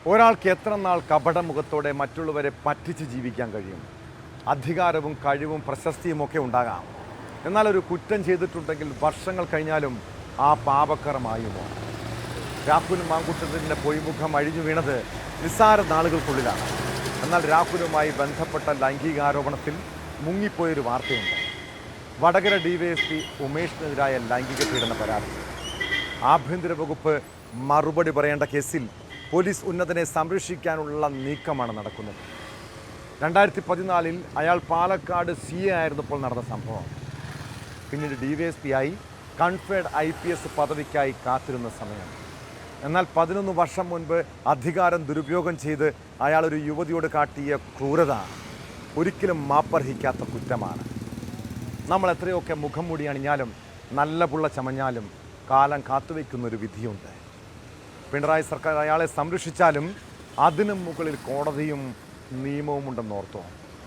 ഒരാൾക്ക് എത്ര നാൾ കപടമുഖത്തോടെ മറ്റുള്ളവരെ പറ്റിച്ച് ജീവിക്കാൻ കഴിയും? അധികാരവും കഴിവും പ്രശസ്തിയുമൊക്കെ ഉണ്ടാകാം. എന്നാൽ ഒരു കുറ്റം ചെയ്തിട്ടുണ്ടെങ്കിൽ വർഷങ്ങൾ കഴിഞ്ഞാലും ആ പാപക്കറമായുമോ? രാഹുൽ മാങ്കുട്ടത്തിൻ്റെ പൊയ്മുഖം അഴിഞ്ഞു വീണത് നിസ്സാര നാളുകൾക്കുള്ളിലാണ്. എന്നാൽ രാഹുലുമായി ബന്ധപ്പെട്ട ലൈംഗികാരോപണത്തിൽ മുങ്ങിപ്പോയൊരു വാർത്തയുണ്ട്. വടകര ഡിവൈഎസ്പി ഉമേഷിനെതിരായ ലൈംഗിക പീഡന പരാതി. ആഭ്യന്തര വകുപ്പ് മറുപടി പറയേണ്ട കേസിൽ പോലീസ് ഉന്നതനെ സംരക്ഷിക്കാനുള്ള നീക്കമാണ് നടക്കുന്നത്. 2014 അയാൾ പാലക്കാട് CA ആയിരുന്നപ്പോൾ നടന്ന സംഭവം. പിന്നീട് DYSP ആയി കൺഫേർഡ് IPS പദവിക്കായി കാത്തിരുന്ന സമയം. എന്നാൽ 11 വർഷം മുൻപ് അധികാരം ദുരുപയോഗം ചെയ്ത് അയാൾ ഒരു യുവതിയോട് കാട്ടിയ ക്രൂരത ഒരിക്കലും മാപ്പർഹിക്കാത്ത കുറ്റമാണ്. നമ്മൾ എത്രയൊക്കെ മുഖം മൂടി അണിഞ്ഞാലും നല്ല പുള്ള ചമഞ്ഞാലും കാലം കാത്തുവയ്ക്കുന്നൊരു വിധിയുണ്ട്. പിണറായി സർക്കാർ അയാളെ സംരക്ഷിച്ചാലും അതിനും മുകളിൽ കോടതിയും നിയമവും ഉണ്ടെന്നോർത്തോ?